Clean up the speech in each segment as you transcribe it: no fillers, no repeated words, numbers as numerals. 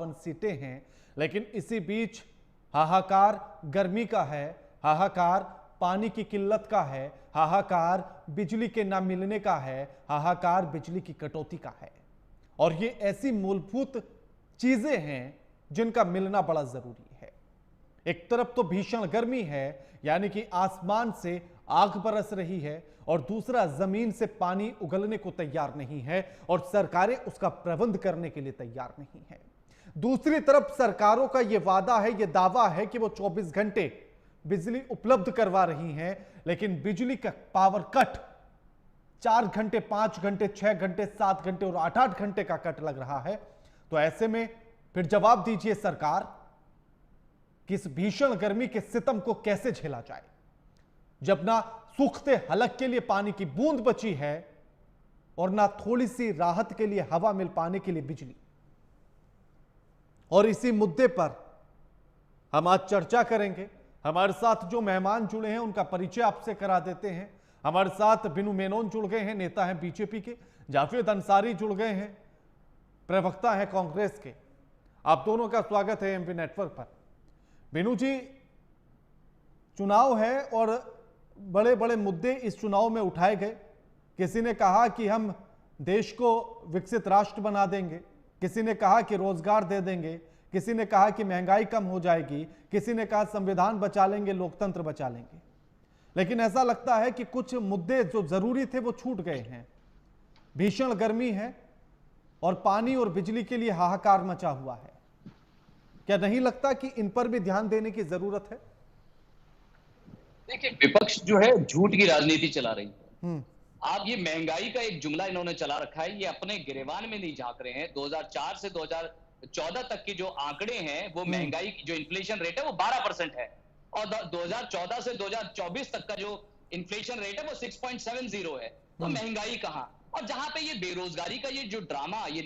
57 सीटें हैं, लेकिन इसी बीच हाहाकार गर्मी का है, हाहाकार पानी की किल्लत का है, हाहाकार बिजली के ना मिलने का है, हाहाकार बिजली की कटौती का है। और ये ऐसी मूलभूत चीजें हैं जिनका मिलना बड़ा जरूरी है। एक तरफ तो भीषण गर्मी है, यानी कि आसमान से आग बरस रही है, और दूसरा जमीन से पानी उगलने को तैयार नहीं है और सरकारें उसका प्रबंध करने के लिए तैयार नहीं है। दूसरी तरफ सरकारों का यह वादा है, यह दावा है कि वो 24 घंटे बिजली उपलब्ध करवा रही हैं, लेकिन बिजली का पावर कट 4 घंटे, 5 घंटे, 6 घंटे, 7 घंटे और 8-8 घंटे का कट लग रहा है। तो ऐसे में फिर जवाब दीजिए सरकार कि इस भीषण गर्मी के सितम को कैसे झेला जाए, जब ना सूखते हलक के लिए पानी की बूंद बची है और ना थोड़ी सी राहत के लिए हवा मिल पाने के लिए बिजली। और इसी मुद्दे पर हम आज चर्चा करेंगे। हमारे साथ जो मेहमान जुड़े हैं उनका परिचय आपसे करा देते हैं। हमारे साथ बिनू मेनन जुड़ गए हैं, नेता हैं बीजेपी के। जावेद अंसारी जुड़ गए हैं, प्रवक्ता हैं कांग्रेस के। आप दोनों का स्वागत है एमपी नेटवर्क पर। बिनू जी, चुनाव है और बड़े बड़े मुद्दे इस चुनाव में उठाए गए। किसी ने कहा कि हम देश को विकसित राष्ट्र बना देंगे, किसी ने कहा कि रोजगार दे देंगे, किसी ने कहा कि महंगाई कम हो जाएगी, किसी ने कहा संविधान बचा लेंगे, लोकतंत्र बचा लेंगे। लेकिन ऐसा लगता है कि कुछ मुद्दे जो जरूरी थे वो छूट गए हैं। भीषण गर्मी है और पानी और बिजली के लिए हाहाकार मचा हुआ है। क्या नहीं लगता कि इन पर भी ध्यान देने की जरूरत है? देखिए, विपक्ष जो है झूठ की राजनीति चला रही है। आप ये महंगाई का एक जुमला इन्होंने चला रखा है, ये अपने गिरेबान में नहीं झांक रहे हैं। 2004 से 2014 तक के जो आंकड़े हैं, वो महंगाई की जो इन्फ्लेशन रेट है वो 12% है, और 2014 से 2024 तक का जो इन्फ्लेशन रेट है वो 6.70 है। तो महंगाई कहां? और जहां पे ये बेरोजगारी का ये जो ड्रामा, ये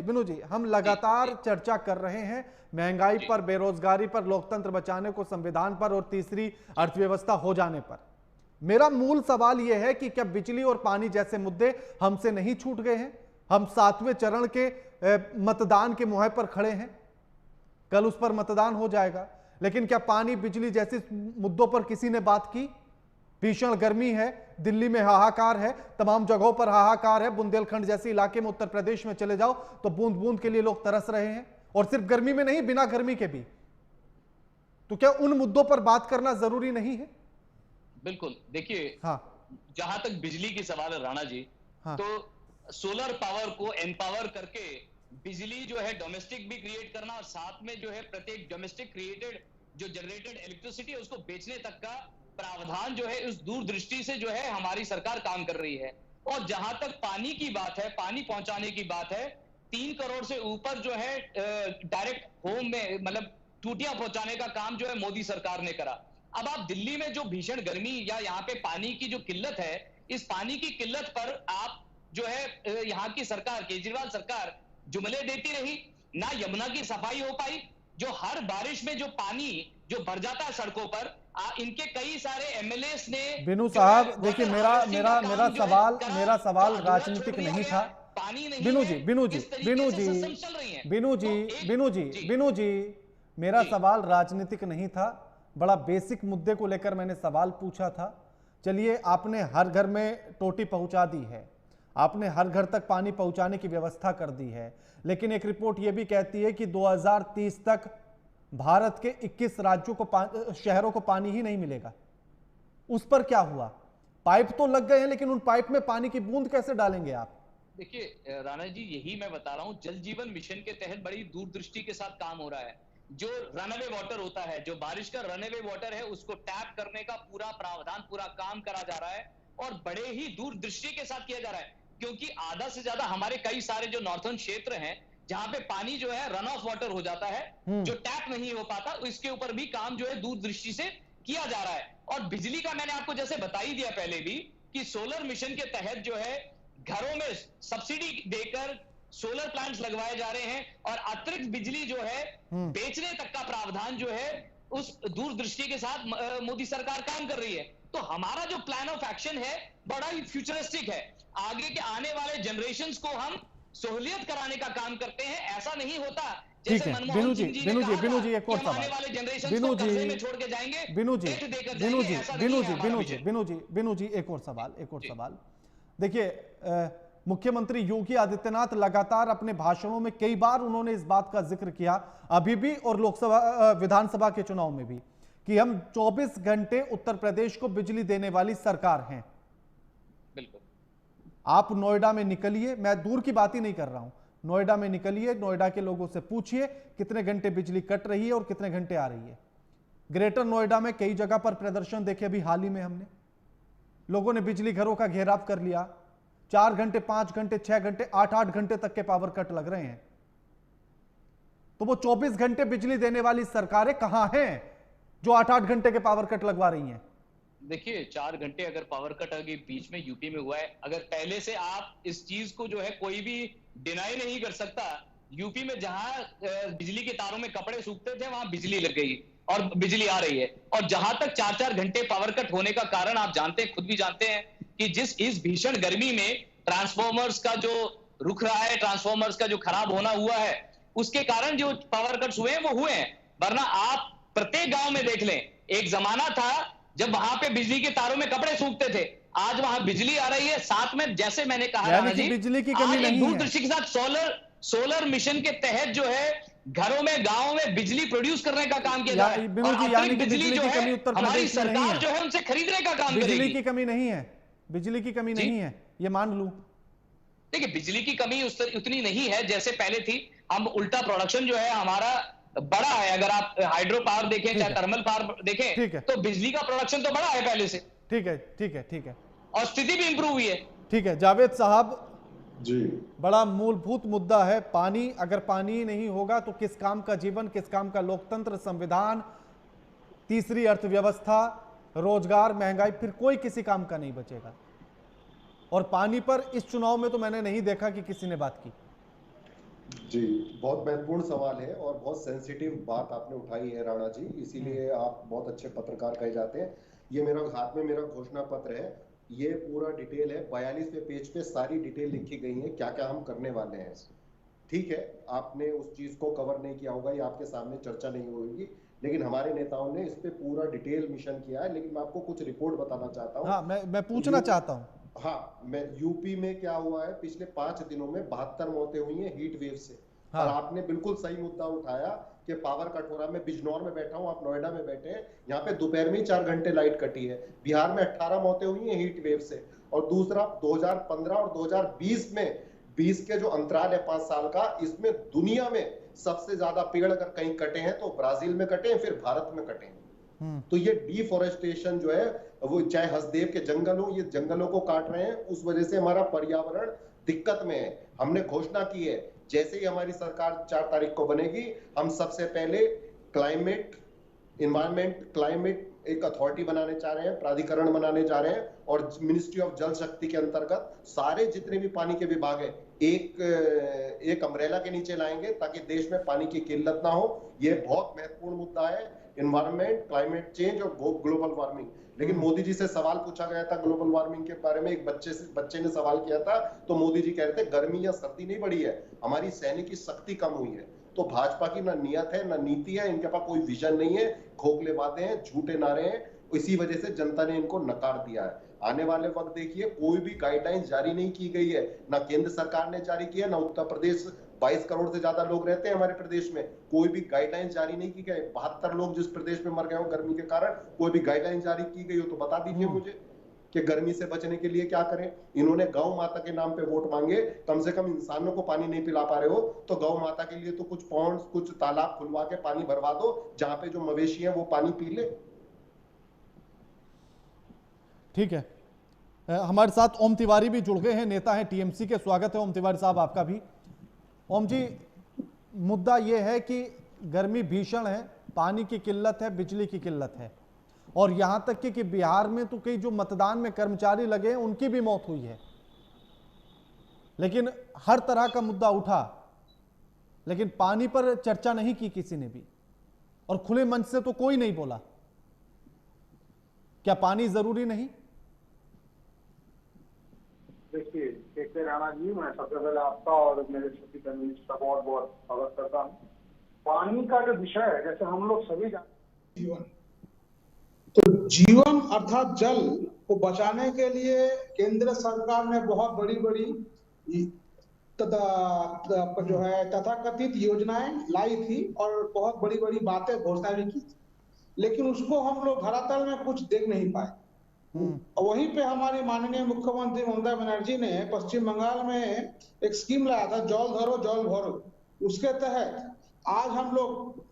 बिनू जी, हम लगातार चर्चा कर रहे हैं महंगाई पर, बेरोजगारी पर, लोकतंत्र बचाने को, संविधान पर और तीसरी अर्थव्यवस्था हो जाने पर। मेरा मूल सवाल यह है कि क्या बिजली और पानी जैसे मुद्दे हमसे नहीं छूट गए हैं? हम 7वें चरण के मतदान के मुहैया पर खड़े हैं, कल उस पर मतदान हो जाएगा, लेकिन क्या पानी बिजली जैसे मुद्दों पर किसी ने बात की? भीषण गर्मी है, दिल्ली में हाहाकार है, तमाम जगहों पर हाहाकार है। बुंदेलखंड जैसे इलाके में उत्तर प्रदेश में चले जाओ तो बूंद बूंद के लिए लोग तरस रहे हैं, और सिर्फ गर्मी में नहीं, बिना गर्मी के भी। तो क्या उन मुद्दों पर बात करना जरूरी नहीं है? बिल्कुल। देखिए, हाँ, जहां तक बिजली की सवाल है राणा जी, हाँ, तो सोलर पावर को एम्पावर करके बिजली जो है डोमेस्टिक भी क्रिएट करना, और साथ में जो है प्रत्येक डोमेस्टिक क्रिएटेड जो जनरेटेड इलेक्ट्रिसिटी है उसको बेचने तक का प्रावधान जो है, उस दूरदृष्टि से जो है हमारी सरकार काम कर रही है। और जहां तक पानी की बात है, पानी पहुंचाने की बात है, 3 करोड़ से ऊपर जो है डायरेक्ट होम में, मतलब टूटियां पहुंचाने का काम जो है मोदी सरकार ने करा। अब आप दिल्ली में जो भीषण गर्मी या यहाँ पे पानी की जो किल्लत है, इस पानी की किल्लत पर आप जो है यहाँ की सरकार, केजरीवाल सरकार जुमले देती रही, ना यमुना की सफाई हो पाई। जो हर बारिश में जो पानी जो भर जाता है सड़कों पर, इनके कई सारे एमएलएस ने। बिनू साहब, देखिए मेरा सवाल राजनीतिक नहीं था। बिनू जी, मेरा सवाल राजनीतिक नहीं था, बड़ा बेसिक मुद्दे को लेकर मैंने सवाल पूछा था। चलिए, आपने हर घर में टोटी पहुंचा दी है, आपने हर घर तक पानी पहुंचाने की व्यवस्था कर दी है, लेकिन एक रिपोर्ट यह भी कहती है कि 2030 तक भारत के 21 राज्यों को, शहरों को पानी ही नहीं मिलेगा। उस पर क्या हुआ? पाइप तो लग गए हैं, लेकिन उन पाइप में पानी की बूंद कैसे डालेंगे आप? देखिए राणा जी, यही मैं बता रहा हूं, जल जीवन मिशन के तहत बड़ी दूरदृष्टि के साथ काम हो रहा है। जो रनअवे वाटर होता है, जो बारिश का रनअवे वाटर है, उसको टैप करने का पूरा प्रावधान, पूरा काम करा जा रहा है, और बड़े ही दूरदृष्टि के साथ किया जा रहा है। क्योंकि आधा से ज्यादा हमारे कई सारे जो नॉर्थर्न क्षेत्र हैं, जहां पे पानी जो है रन ऑफ वाटर हो जाता है, जो टैप नहीं हो पाता, इसके ऊपर भी काम जो है दूरदृष्टि से किया जा रहा है। और बिजली का मैंने आपको जैसे बता ही दिया पहले भी कि सोलर मिशन के तहत जो है घरों में सब्सिडी देकर सोलर प्लांट्स लगवाए जा रहे हैं, और अतिरिक्त बिजली जो है बेचने तक का प्रावधान जो है उस दूरदृष्टि के साथ मोदी सरकार काम कर रही है। तो हमारा जो प्लान ऑफ एक्शन है बड़ा ही फ्यूचरिस्टिक है। आगे के आने वाले जनरेशंस को हम सहूलियत कराने का काम करते हैं। ऐसा नहीं होता ठीक जैसे है मनमोहन सिंह जी ने कहा था बिनू जी एक कि और हम आने सवाल, वाले जनरेशंस बिनू को जी कर्जे में छोड़ के जाएंगे, बिनू जी डेट देकर बिनू जाएंगे। जी ऐसा बिनू नहीं जी है हमारा बिनू जी विजन। बिनू जी एक और सवाल, एक और जी। सवाल। देखिए मुख्यमंत्री योगी आदित्यनाथ लगातार अपने भाषणों में कई बार उन्होंने इस बात का जिक्र किया, अभी भी और लोकसभा विधानसभा के चुनाव में भी, कि हम 24 घंटे उत्तर प्रदेश को बिजली देने वाली सरकार हैं। बिल्कुल। आप नोएडा में निकलिए, मैं दूर की बात ही नहीं कर रहा हूं, नोएडा में निकलिए, नोएडा के लोगों से पूछिए कितने घंटे बिजली कट रही है और कितने घंटे आ रही है। ग्रेटर नोएडा में कई जगह पर प्रदर्शन देखे अभी हाल ही में हमने, लोगों ने बिजली घरों का घेराव कर लिया, 4 घंटे 5 घंटे 6 घंटे 8-8 घंटे तक के पावर कट लग रहे हैं। तो वो 24 घंटे बिजली देने वाली सरकारें कहां हैं जो 8-8 घंटे के पावर कट लगवा रही हैं? देखिए 4 घंटे अगर पावर कट अभी बीच में यूपी में हुआ है, अगर पहले से आप इस चीज को जो है कोई भी डिनाई नहीं कर सकता, यूपी में जहां बिजली के तारों में कपड़े सूखते थे वहां बिजली लग गई और बिजली आ रही है। और जहां तक 4-4 घंटे पावर कट होने का कारण आप जानते हैं, खुद भी जानते हैं कि इस भीषण गर्मी में ट्रांसफॉर्मर्स का जो रुक रहा है, ट्रांसफॉर्मर्स का जो खराब होना हुआ है, उसके कारण जो पावर कट्स हुए हैं वो हुए हैं। वरना आप प्रत्येक गांव में देख लें, एक जमाना था जब वहां पे बिजली के तारों में कपड़े सूखते थे, आज वहां बिजली आ रही है। साथ में जैसे मैंने कहा यानी कि बिजली की कमी नहीं है। दूरदर्शी के साथ सोलर मिशन के तहत जो है घरों में गांवों में बिजली प्रोड्यूस करने का काम किया जा रहा है। बिनू जी, यानी कि बिजली जो की है कमी उत्तर हमारी प्रदेश में नहीं सरकार है, जो है उनसे खरीदने का काम बिजली करेगी। की कमी नहीं है, बिजली की कमी नहीं है, ये मान लूं। देखिए बिजली की कमी उतनी नहीं है जैसे पहले थी। हम उल्टा प्रोडक्शन जो है हमारा बड़ा है। अगर आप हाइड्रो पावर देखें चाहे थर्मल पावर देखें तो बिजली का प्रोडक्शन तो बड़ा है पहले से। ठीक है ठीक है ठीक है, और स्थिति भी इंप्रूव हुई है। ठीक है जावेद साहब जी, बड़ा मूलभूत मुद्दा है पानी। अगर पानी नहीं होगा तो किस काम का जीवन, किस काम का लोकतंत्र, संविधान, तीसरी अर्थव्यवस्था, रोजगार, महंगाई, फिर कोई किसी काम का नहीं बचेगा। और पानी पर इस चुनाव में तो मैंने नहीं देखा कि किसी ने बात की। जी, बहुत महत्वपूर्ण सवाल है और बहुत सेंसिटिव बात आपने उठाई है राणा जी, इसीलिए आप बहुत अच्छे पत्रकार कहे जाते हैं। ये मेरा हाथ में मेरा घोषणा पत्र है, ये पूरा डिटेल है, 42वें पेज पे सारी डिटेल लिखी गई है, क्या क्या हम करने वाले हैं। ठीक है, आपने उस चीज को कवर नहीं किया होगा, ये आपके सामने चर्चा नहीं होगी, लेकिन हमारे नेताओं ने इस पे पूरा डिटेल मिशन किया है। लेकिन मैं आपको कुछ रिपोर्ट बताना चाहता हूँ। हाँ, मैं पूछना चाहता हूँ। हाँ, मैं यूपी में क्या हुआ है, पिछले 5 दिनों में 72 मौतें हुई हैं हीट वेव से। हाँ। और आपने बिल्कुल सही मुद्दा उठाया कि पावर कट हो रहा है। मैं बिजनौर में बैठा हूँ, आप नोएडा में बैठे हैं, यहाँ पे दोपहर में ही 4 घंटे लाइट कटी है। बिहार में 18 मौतें हुई हैं हीट वेव से। और दूसरा 2015 और 2020 में 20 के जो अंतराल है 5 साल का, इसमें दुनिया में सबसे ज्यादा पेड़ अगर कहीं कटे हैं तो ब्राजील में कटे हैं, फिर भारत में कटे हैं। तो ये डिफॉरेस्टेशन जो है, वो चाहे हसदेव के जंगल हो, ये जंगलों को काट रहे हैं, उस वजह से हमारा पर्यावरण दिक्कत में है। हमने घोषणा की है, जैसे ही हमारी सरकार 4 तारीख को बनेगी, हम सबसे पहले क्लाइमेट एक अथॉरिटी बनाने जा रहे हैं, प्राधिकरण बनाने जा रहे हैं। और मिनिस्ट्री ऑफ जल शक्ति के अंतर्गत सारे जितने भी पानी के विभाग है एक अम्ब्रेला के नीचे लाएंगे, ताकि देश में पानी की किल्लत ना हो। ये बहुत महत्वपूर्ण मुद्दा है, एनवायरमेंट, क्लाइमेट चेंज और ग्लोबल वार्मिंग। लेकिन मोदी जी से सवाल पूछा गया था ग्लोबल वार्मिंग के बारे में, एक बच्चे ने सवाल किया था, तो मोदी जी कह रहे थे गर्मी या सर्दी नहीं बढ़ी है, हमारी सैनिक की शक्ति कम हुई है। तो भाजपा की ना नियत है ना नीति है, इनके पास कोई विजन नहीं है, खोखले वादे हैं, झूठे नारे हैं। इसी वजह से जनता ने इनको नकार दिया है। आने वाले वक्त देखिए, कोई भी गाइडलाइंस जारी नहीं की गई है, ना केंद्र सरकार ने जारी किया, ना उत्तर प्रदेश, 22 करोड़ से ज्यादा लोग रहते हैं हमारे प्रदेश में, कोई भी गाइडलाइंस जारी नहीं की गई। 72 लोग जिस प्रदेश में मर गए हो गर्मी के कारण, कोई भी गाइडलाइंस जारी की गई हो तो बता दीजिए मुझे कि गर्मी से बचने के लिए क्या करें। इन्होंने गौ माता के नाम पे वोट मांगे, कम से कम इंसानों को पानी नहीं पिला पा रहे हो तो गौ माता के लिए तो कुछ पॉन्ड्स, कुछ तालाब खुलवा के पानी भरवा दो, जहां पे जो मवेशी है वो पानी पी ले। ठीक है, हमारे साथ ओम तिवारी भी जुड़ गए हैं, नेता हैं टीएमसी के। स्वागत है ओम तिवारी साहब आपका भी। ओम जी, मुद्दा यह है कि गर्मी भीषण है, पानी की किल्लत है, बिजली की किल्लत है, और यहां तक कि बिहार में तो कई जो मतदान में कर्मचारी लगे हैं उनकी भी मौत हुई है। लेकिन हर तरह का मुद्दा उठा, लेकिन पानी पर चर्चा नहीं की किसी ने भी, और खुले मन से तो कोई नहीं बोला। क्या पानी जरूरी नहीं? देखिए, के राणा जी, मैं सबसे पहले आपका और मेरे सभी कम्युनिस्ट का बहुत बहुत स्वागत करता हूँ। पानी का जो विषय है, जैसे हम लोग सभी जानते हैं, तो जीवन अर्थात जल को बचाने के लिए केंद्र सरकार ने बहुत बड़ी बड़ी जो है तथाकथित योजनाएं लाई थी और बहुत बड़ी बड़ी बातें घोषणा भी की थी, लेकिन उसको हम लोग धरातल में कुछ देख नहीं पाए। वहीं पे हमारी माननीय मुख्यमंत्री ममता बनर्जी ने पश्चिम बंगाल में एक स्कीम लाया था, जल धरो जल भरो। उसके तहत आज हम लोग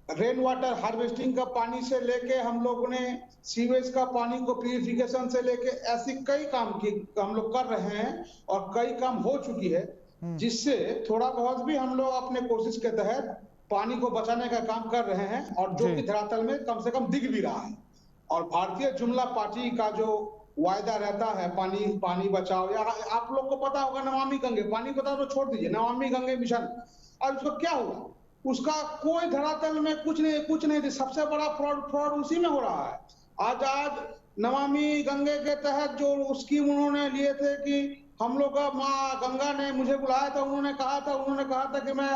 रेन वाटर हार्वेस्टिंग का पानी से लेके हम लोगों ने सीवेज का पानी को प्यूरिफिकेशन से लेके ऐसी कई काम की हम लोग कर रहे हैं और कई काम हो चुकी है, जिससे थोड़ा बहुत भी हम लोग अपने कोशिश के तहत पानी को बचाने का काम कर रहे हैं और जो कि धरातल में कम से कम दिख भी रहा है। और भारतीय जुमला पार्टी का जो वायदा रहता है पानी पानी बचाओ, या आप लोग को पता होगा नमामि गंगे, पानी को तो छोड़ दीजिए, नमामि गंगे मिशन, और उसको क्या हुआ? उसका कोई धरातल में कुछ नहीं। सबसे बड़ा फ्रॉड उसी में हो रहा है। आज नमामि गंगे के तहत जो स्कीम उन्होंने लिए थे कि हम लोग का माँ गंगा ने मुझे बुलाया था, उन्होंने कहा था कि मैं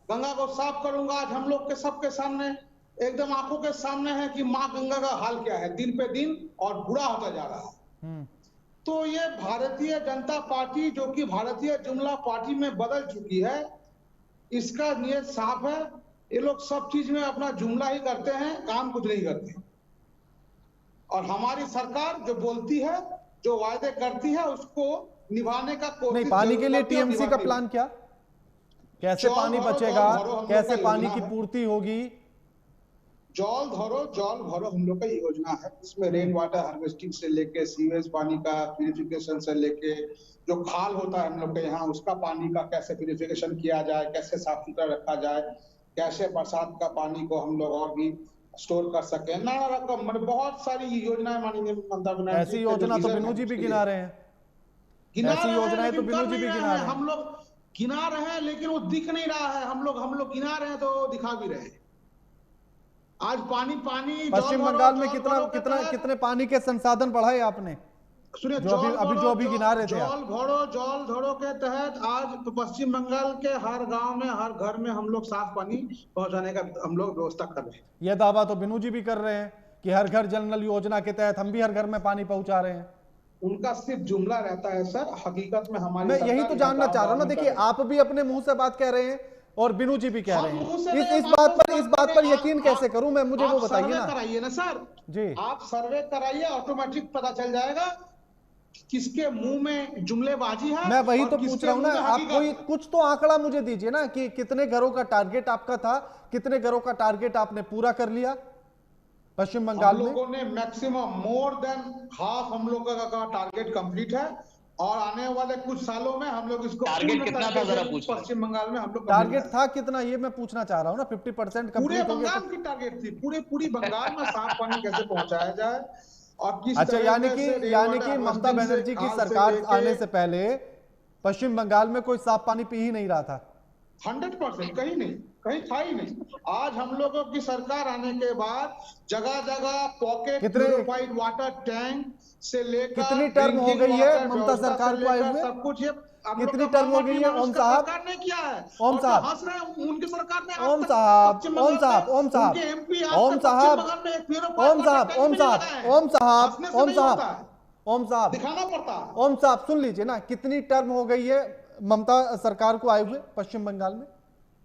गंगा को साफ करूंगा। आज हम लोग के सबके सामने एकदम आंखों के सामने है कि माँ गंगा का हाल क्या है, दिन पे दिन और बुरा होता जा रहा है। तो ये भारतीय जनता पार्टी जो कि भारतीय जुमला पार्टी में बदल चुकी है, इसका नियत साफ है। ये लोग सब चीज में अपना जुमला ही करते हैं, काम कुछ नहीं करते। और हमारी सरकार जो बोलती है, जो वायदे करती है, उसको निभाने का कोशिश नहीं। पानी के लिए टीएमसी का प्लान क्या, कैसे पानी बचेगा, कैसे पानी की पूर्ति होगी? जल भरो हम लोग का योजना है। इसमें रेन वाटर हार्वेस्टिंग से लेके सीवेज पानी का प्यूरिफिकेशन से लेके जो खाल होता है हम लोग के यहाँ, उसका पानी का कैसे प्यूरिफिकेशन किया जाए, कैसे साफ सुथरा रखा जाए, कैसे बरसात का पानी को हम लोग और भी स्टोर कर सके, नाना रकम मतलब बहुत सारी योजनाएं माननीय ममता बनर्जी। ऐसी योजना तो बिनू जी भी गिना रहे हैं, ऐसी योजनाएं तो बिनू जी भी गिना रहे हैं। हम लोग गिना रहे हैं लेकिन वो दिख नहीं रहा है। हम लोग गिना रहे हैं तो दिखा भी रहे हैं। आज पानी पश्चिम बंगाल में कितने पानी के संसाधन बढ़ाए आपने? सुनिए, जो अभी गिना रहे थे जल धरो के तहत आज तो पश्चिम बंगाल के हर गांव में, हर घर में हम लोग साफ पानी पहुंचाने का हम लोग व्यवस्था कर रहे हैं। यह दावा तो बिनू जी भी कर रहे हैं कि हर घर जल नल योजना के तहत हम भी हर घर में पानी पहुंचा रहे हैं। उनका सिर्फ जुमला रहता है सर, हकीकत में हमारी मैं यही तो जानना चाह रहा हूँ ना। देखिए, आप भी अपने मुंह से बात कह रहे हैं और बिनू जी भी कह रहे हैं। इस बात पर यकीन कैसे करूं मैं? मुझे वो बताइए ना। कराइए ना सर जी, आप सर्वे कराइए, ऑटोमेटिक पता चल जाएगा किसके मुंह में जुमलेबाजी है। मैं वही तो पूछ रहा हूं ना। आप कोई कुछ तो आंकड़ा मुझे दीजिए ना कि कितने घरों का टारगेट आपका था, कितने घरों का टारगेट आपने पूरा कर लिया पश्चिम बंगाल में? हम लोगों ने मैक्सिमम मोर देन हाफ हम लोगों का टारगेट कंप्लीट है और आने वाले कुछ सालों में हम लोग इसको टारगेट कितना था जरा पूछ। पश्चिम बंगाल में हम लोग टारगेट था कितना, ये मैं पूछना चाह रहा हूँ ना। 50% पूरे बंगाल की टारगेट थी, पूरी बंगाल में साफ पानी कैसे पहुंचाया जाए और किस। अच्छा, यानी कि ममता बनर्जी की सरकार आने से पहले पश्चिम बंगाल में कोई साफ पानी पी ही नहीं रहा था। 100% कहीं था ही नहीं। आज हम लोगों की सरकार आने के बाद जगह जगह पॉकेट प्यूरिफाइड वाटर टैंक से लेकर कितनी टर्म हो गई है ममता सरकार को आए हुए? सब कुछ ये कितनी टर्म हो गई है? ओम साहब ने किया है। ओम साहब हंस रहे हैं उनकी सरकार ने। ओम साहब ओम साहब ओम साहब ओम साहब ओम साहब ओम साहब ओम साहब ओम साहब ओम साहब दिखाना पड़ता है। ओम साहब सुन लीजिए ना, कितनी टर्म हो गई है ममता सरकार को आए हुए पश्चिम बंगाल में?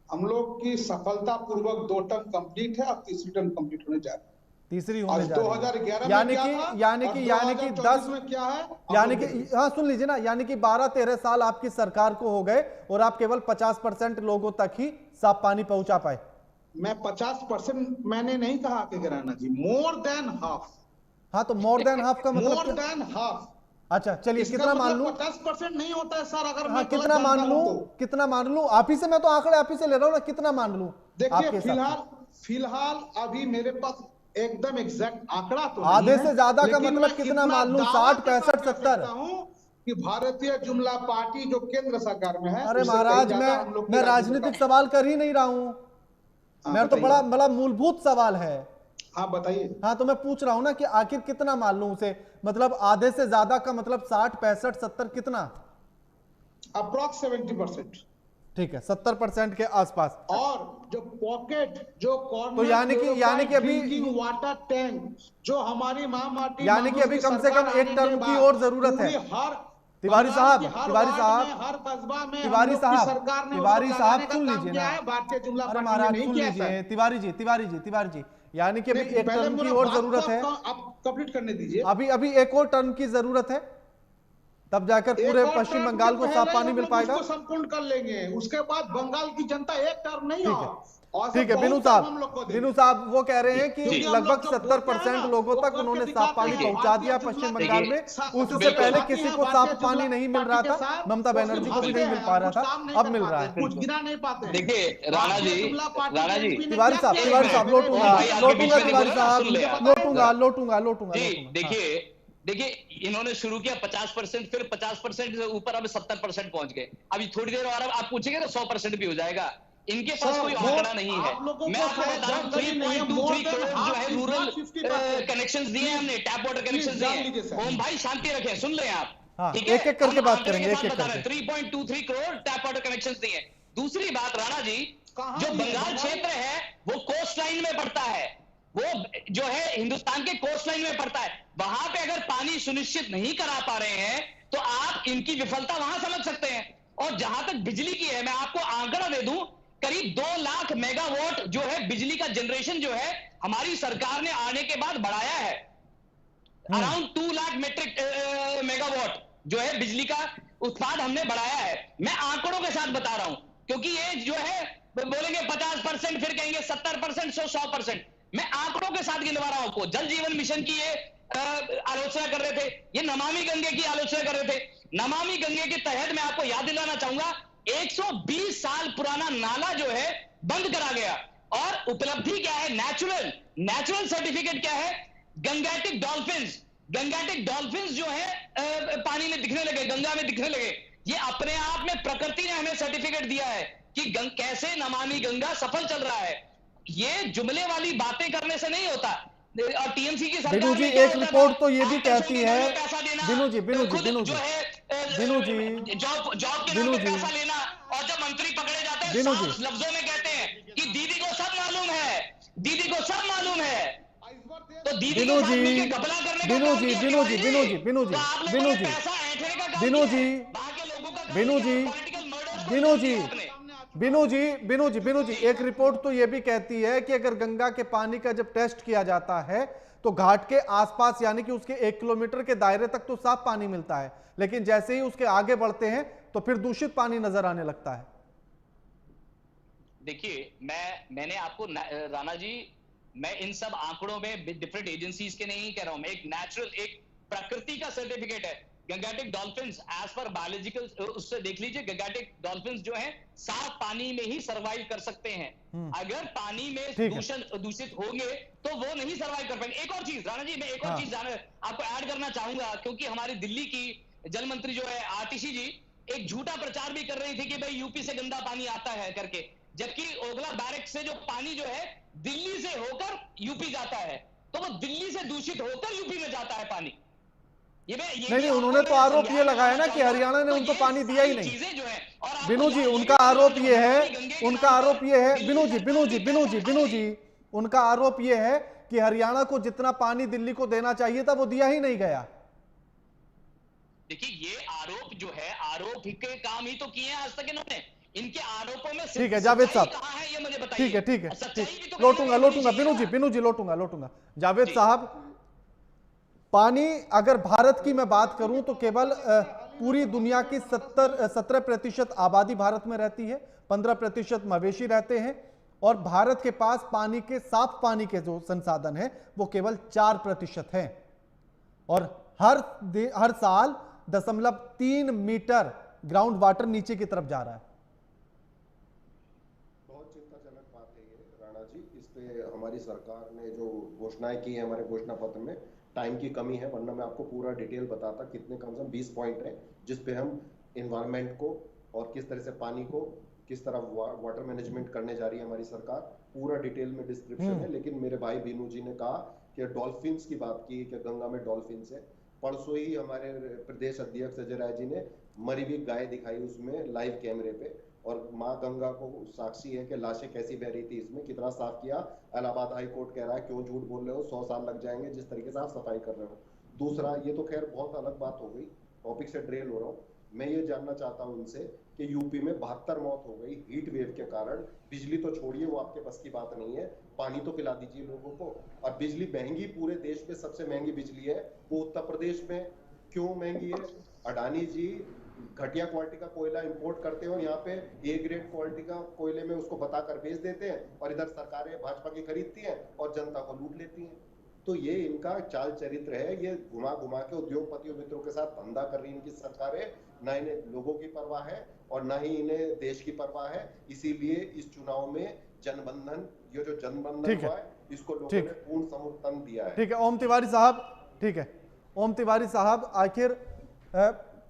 हम लोग की सफलतापूर्वक 2 टर्म कंप्लीट है और तीसरी टर्म कंप्लीट होने जा रही है। तीसरी होने जा रही है। 2011 यानी कि 10 में क्या है, यानी कि हाँ सुन लीजिए ना, यानी कि 12-13 साल आपकी सरकार को हो गए और आप केवल 50% लोगों तक ही साफ पानी पहुंचा पाए। मैं 50% मैंने नहीं कहा कि गिराना जी, मोर देन हाफ। हाँ तो मोर देन हाफ का मतलब मोर देन हाफ। अच्छा चलिए, कितना मान लूं? 50% नहीं होता है सर। अगर हाँ, कितना मान लूं? आप ही से, मैं तो आंकड़े आप ही से ले रहा हूं ना, कितना मान लूं? देखिए फिलहाल अभी मेरे पास एकदम एग्जैक्ट आंकड़ा तो आधे से ज्यादा का मतलब कितना मान लूं? 60, 65, 70 कि भारतीय जुमला पार्टी जो केंद्र सरकार में है। अरे महाराज, मैं राजनीतिक सवाल कर ही नहीं रहा हूं। मैं तो बड़ा मूलभूत सवाल है। हाँ बताइए। हाँ तो मैं पूछ रहा हूं ना कि आखिर कितना मान लूं उसे? मतलब आधे से ज्यादा का मतलब 60, 65, 70 कितना? अप्रॉक्स 70%। ठीक है, 70% के आसपास। और जो पॉकेट, जो कॉर्नर, तो यानी कि अभी वाटर टैंक जो हमारी महामाटी, यानी कि अभी कम से कम एक टर्म की और जरूरत है। तिवारी साहब, तिवारी साहब सुन लीजिए ना। अरे महाराज सुन लीजिए, तिवारी जी, यानी कि अभी एक टर्म की और जरूरत है। आप कंप्लीट करने दीजिए। अभी एक और टर्म की जरूरत है, तब जाकर पूरे पश्चिम बंगाल को साफ पानी मिल पाएगा। संपूर्ण कर लेंगे, उसके बाद बंगाल की जनता एक टर्म नहीं हो। ठीक है बिनू साहब वो कह रहे हैं कि लगभग 70% लोगों तक उन्होंने साफ पानी पहुंचा दिया पश्चिम बंगाल में। उससे पहले किसी को साफ पानी नहीं मिल रहा था, ममता बनर्जी को भी नहीं मिल पा रहा था, अब मिल रहा है। कुछ गिरा नहीं पाते। देखिए राणा जी तिवारी साहब लोटूंगा तिवारी साहब लोटूंगा। देखिए इन्होंने शुरू किया 50%, फिर 50% से ऊपर अब 70% पहुंच गए। अभी थोड़ी देर और आप पूछेंगे तो 100% भी हो जाएगा। इनके पास कोई आंकड़ा नहीं है। मैं आपको बता रहा हूँ 3.23 करोड़ जो है रूरल कनेक्शंस दिए हैं हमने, टैप वाटर कनेक्शंस दिए हैं। ओम भाई शांति रखें, सुन लें आप, ठीक है? एक एक करके बात करेंगे, एक एक करके। 3.23 करोड़ टैप वाटर कनेक्शंस दिए। दूसरी बात राणा जी, जो बंगाल क्षेत्र है वो कोस्ट लाइन में पड़ता है, वो जो है हिंदुस्तान के कोस्ट लाइन में पड़ता है। वहां पे अगर पानी सुनिश्चित नहीं करा पा रहे हैं तो आप इनकी विफलता वहां समझ सकते हैं। और जहां तक बिजली की है, मैं आपको आंकड़ा दे दूं, करीब 2 लाख मेगावाट जो है बिजली का जनरेशन जो है हमारी सरकार ने आने के बाद बढ़ाया है। अराउंड 2 लाख मेट्रिक मेगावाट जो है बिजली का उत्पाद हमने बढ़ाया है। मैं आंकड़ों के साथ बता रहा हूं, क्योंकि ये जो है बोलेंगे 50%, फिर कहेंगे 70%, 100%। मैं आंकड़ों के साथ गिनवा रहा हूं आपको। जल जीवन मिशन की ये आलोचना कर रहे थे, ये नमामि गंगे की आलोचना कर रहे थे। नमामि गंगे के तहत मैं आपको याद दिलाना चाहूंगा 120 साल पुराना नाला जो है बंद करा गया। और उपलब्धि क्या है? नेचुरल सर्टिफिकेट क्या है? गंगैटिक डॉल्फिन्स जो है पानी में दिखने लगे, गंगा में दिखने लगे। ये अपने आप में प्रकृति ने हमें सर्टिफिकेट दिया है कि कैसे नमामि गंगा सफल चल रहा है। ये जुमले वाली बातें करने से नहीं होता। और टीएमसी की सरकार बिनू जी एक रिपोर्ट तो ये भी कहती है, बिनू जी जॉब के नाम पे पैसा लेना, और जब मंत्री पकड़े जाते हैं साफ लफ्जों में कहते हैं कि दीदी को सब मालूम है, तो दीदी के साथ मिलकर घपला करने का काम किया। बिनू जी एक रिपोर्ट तो ये भी कहती है कि अगर गंगा के पानी का जब टेस्ट किया जाता है तो घाट के आसपास यानी कि उसके 1 किलोमीटर के दायरे तक तो साफ पानी मिलता है, लेकिन जैसे ही उसके आगे बढ़ते हैं तो फिर दूषित पानी नजर आने लगता है। देखिए मैंने आपको राणा जी, मैं इन सब आंकड़ों में डिफरेंट एजेंसीज के नहीं कह रहा हूं, मैं एक नेचुरल, एक प्रकृति का सर्टिफिकेट है। Gangetic dolphins as per biological, उससे देख लीजिए, गंगैटिक डॉल्फिन्स जो हैं साफ पानी में ही सरवाइव कर सकते हैं। अगर पानी में दूषित होंगे तो वो नहीं सरवाइव कर पाएंगे। एक और चीज राणा जी, मैं एक और चीज आपको ऐड करना चाहूंगा, क्योंकि हमारी दिल्ली की जल मंत्री जो है आतिशी जी एक झूठा प्रचार भी कर रही थी कि भाई यूपी से गंदा पानी आता है करके, जबकि ओगला बैरक से जो पानी जो है दिल्ली से होकर यूपी जाता है, तो वो दिल्ली से दूषित होकर यूपी में जाता है पानी। नहीं, उन्होंने तो आरोप ये लगाया ना कि हरियाणा ने उनको पानी दिया ही नहीं। बिनू जी उनका आरोप ये है, बिनू जी उनका आरोप ये है कि हरियाणा को जितना पानी दिल्ली को देना चाहिए था वो दिया ही नहीं गया। देखिए ये आरोप जो है, आरोप के काम ही तो किए हैं आज तक इन्होंने। इनके आरोपों में ठीक है जावेद साहब, ये मुझे बताइए। ठीक है लोटूंगा बिनू जी लोटूंगा। जावेद साहब, पानी अगर भारत की मैं बात करूं तो केवल पूरी दुनिया की 17% आबादी भारत में रहती है, 15% मवेशी रहते हैं, और भारत के पास पानी के साफ पानी के जो संसाधन है वो केवल 4% हैं, और हर साल 0.3 मीटर ग्राउंड वाटर नीचे की तरफ जा रहा है। बहुत चिंताजनक बात है ये राणा जी। इस पे हमारी सरकार ने जो घोषणाएं की है हमारे घोषणा पत्र में, टाइम की कमी है, वरना मैं आपको पूरा डिटेल बताता। कितने कम से कम 20 पॉइंट है जिसपे हम एनवायरनमेंट को और किस तरह से पानी को, किस तरह वाटर मैनेजमेंट करने जा रही है हमारी सरकार, पूरा डिटेल में डिस्क्रिप्शन है। लेकिन मेरे भाई बीनू जी ने कहा कि डॉल्फिन्स की बात की कि गंगा में डॉल्फिन्स है। परसों ही हमारे प्रदेश अध्यक्ष अजय राय जी ने मरी हुई गाय दिखाई उसमें लाइव कैमरे पे, और माँ गंगा को साक्षी है कि लाशें कैसी बह रही थी, इसमें कितना साफ किया। इलाहाबाद हाई कोर्ट कह रहा है क्यों झूठ बोल रहे हो, 100 साल लग जाएंगे जिस तरीके से आप सफाई कर रहे हो। दूसरा, ये तो खैर बहुत अलग बात हो गई, टॉपिक से ड्रेल हो रहा हूँ। मैं ये जानना चाहता हूँ उनसे कि यूपी में 72 मौत हो गई हीट वेव के कारण। बिजली तो छोड़िए, वो आपके बस की बात नहीं है, पानी तो पिला दीजिए लोगों को। और बिजली महंगी, पूरे देश में सबसे महंगी बिजली है वो उत्तर प्रदेश में क्यों महंगी है? अडानी जी घटिया क्वालिटी का कोयला इंपोर्ट करते हो, यहाँ पे ए ग्रेड क्वालिटी का कोयले में उसको बताकर बेच देते हैं, और इधर सरकारें भाजपा की खरीदती हैं और जनता को लूट लेती हैं। तो ये इनका चाल चरित्र है, ये घुमा घुमा के उद्योगपतियों मित्रों के साथ धंधा कर रही इनकी सरकारें। ना इन्हें लोगों की परवाह है और ना ही इन्हें देश की परवाह है। इसीलिए इस चुनाव में जनबंधन, ये जो जनबंधन हुआ है, इसको लोगों ने पूर्ण समर्थन दिया है। ठीक है ओम तिवारी साहब, ठीक है ओम तिवारी साहब, आखिर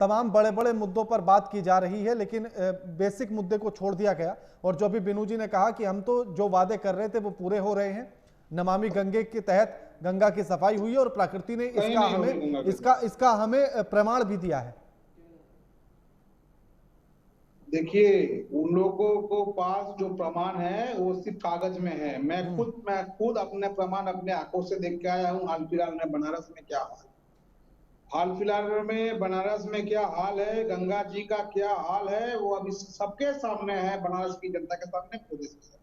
तमाम बड़े बड़े मुद्दों पर बात की जा रही है, लेकिन बेसिक मुद्दे को छोड़ दिया गया। और जो भी बिनू जी ने कहा कि हम तो जो वादे कर रहे थे वो पूरे हो रहे हैं। नमामि गंगे के तहत गंगा की सफाई हुई है और प्रकृति ने इसका हमें प्रमाण भी दिया है। देखिए, उन लोगों को पास जो प्रमाण है वो सिर्फ कागज में है। मैं खुद अपने प्रमाण अपने आंखों से देख के आया हूँ। हाल फिलहाल में बनारस में क्या हाल है, गंगा जी का क्या हाल है, वो अभी सबके सामने है, बनारस की जनता के सामने, प्रदेश के सामने।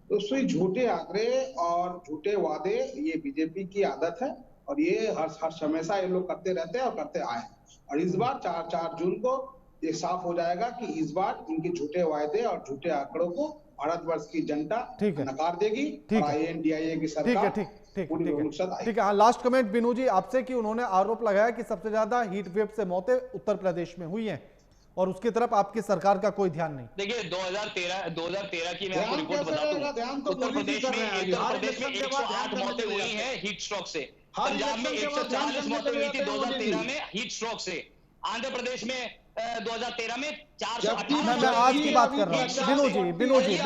तो उससे झूठे आंकड़े और झूठे वादे ये बीजेपी की आदत है, और ये हर हमेशा ये लोग करते रहते हैं और करते आए हैं। और इस बार 4 जून को ये साफ हो जाएगा कि इस बार इनके झूठे वायदे और झूठे आंकड़ों को भारतवर्ष की जनता नकार देगी। INDIA की सरकार ठीक है। हाँ, लास्ट कमेंट बिनू जी आपसे कि उन्होंने आरोप लगाया कि सबसे ज्यादा हीट वेव से मौतें उत्तर प्रदेश में हुई हैं और उसकी तरफ आपकी सरकार का कोई ध्यान नहीं। देखिए 2013 की मैं आपको रिपोर्ट बता दूं, उत्तर प्रदेश में 108 मौतें हुई हैं हीट स्ट्रोक से, पंजाब में 140 मौतें हुई थी 2013 में हीट स्ट्रोक से, आंध्र प्रदेश में 2013 में 418। मैं आज की बात कर रहा हूँ बिनू जी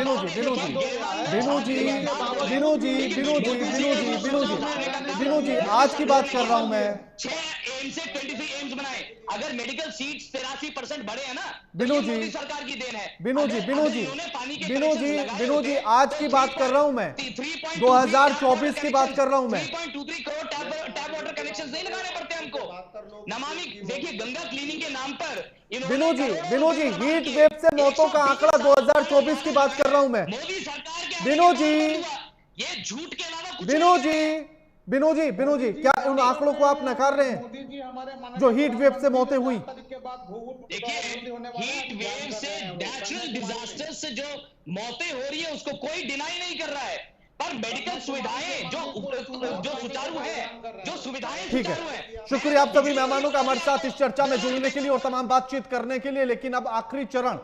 आज की बात कर रहा हूँ मैं। 6 एम्स से 23 एम्स बनाए। अगर मेडिकल सीट्स 83% बढ़े हैं ना, बिनू जी मोदी सरकार की देन है। बिनू जी आज की बात कर रहा हूँ मैं, 2024 की बात कर रहा हूँ मैं। 3.23 करोड़ टैप वाटर कनेक्शन नहीं लगाने पड़ते हमको। नमामि, देखिए गंगा क्लीनिंग के नाम पर बिनू जी हीट वेव से मौतों का आंकड़ा 2024 की बात कर रहा हूं मैं। मोदी सरकार के बिनू जी ये झूठ के अलावा कुछ बिनू जी क्या उन आंकड़ों को आप नकार रहे हैं जो हीट वेव से मौतें हुई? देखिए, हीट वेव से, नेचुरल डिजास्टर से जो मौतें हो रही है उसको कोई डिनाई नहीं कर रहा है, पर मेडिकल सुविधाएं जो सुचारू है, जो सुविधाएं ठीक है। शुक्रिया आप सभी मेहमानों का हमारे साथ इस चर्चा में जुड़ने के लिए और तमाम बातचीत करने के लिए। लेकिन अब आखिरी चरण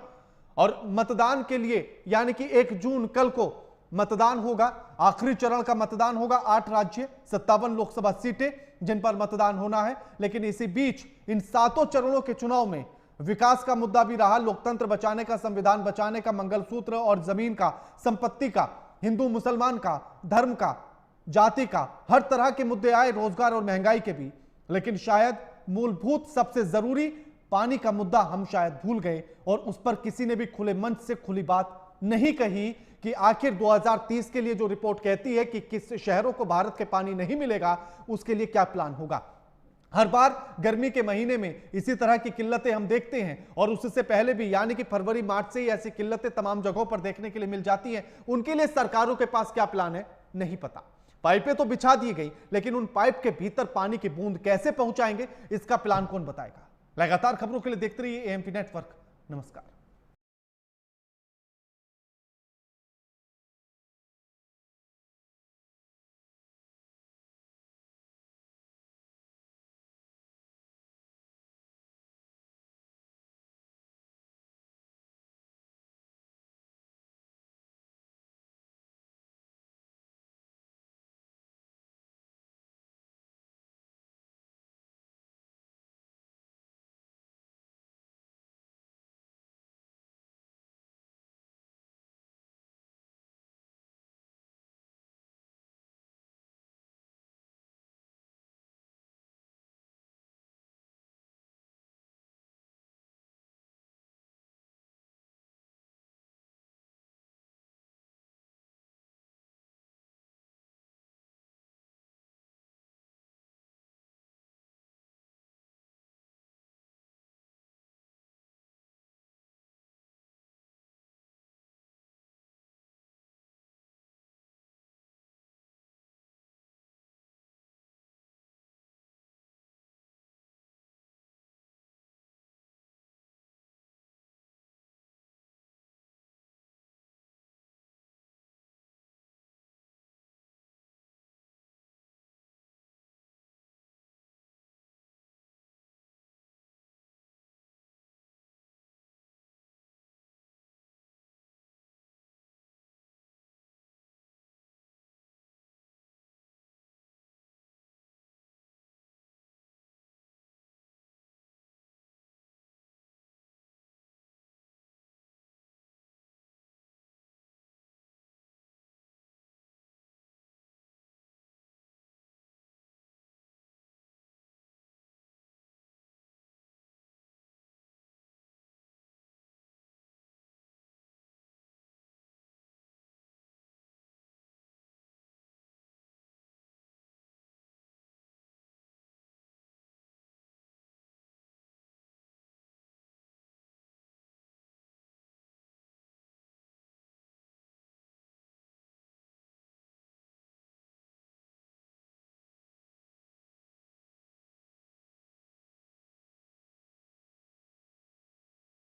और मतदान के लिए, यानी कि 1 जून कल को मतदान होगा। आखिरी चरण का मतदान होगा। 8 राज्य, 57 लोकसभा सीटें जिन पर मतदान होना है। लेकिन इसी बीच इन 7 चरणों के चुनाव में विकास का मुद्दा भी रहा, लोकतंत्र बचाने का, संविधान बचाने का, मंगलसूत्र और जमीन का, संपत्ति का, हिंदू मुसलमान का, धर्म का, जाति का, हर तरह के मुद्दे आए, रोजगार और महंगाई के भी। लेकिन शायद मूलभूत सबसे जरूरी पानी का मुद्दा हम शायद भूल गए और उस पर किसी ने भी खुले मंच से खुली बात नहीं कही कि आखिर 2030 के लिए जो रिपोर्ट कहती है कि किस शहरों को भारत के पानी नहीं मिलेगा, उसके लिए क्या प्लान होगा। हर बार गर्मी के महीने में इसी तरह की किल्लतें हम देखते हैं और उससे पहले भी, यानी कि फरवरी मार्च से ही ऐसी किल्लतें तमाम जगहों पर देखने के लिए मिल जाती हैं। उनके लिए सरकारों के पास क्या प्लान है नहीं पता। पाइपें तो बिछा दी गई, लेकिन उन पाइप के भीतर पानी की बूंद कैसे पहुंचाएंगे, इसका प्लान कौन बताएगा। लगातार खबरों के लिए देखते रहिए AMP नेटवर्क। नमस्कार।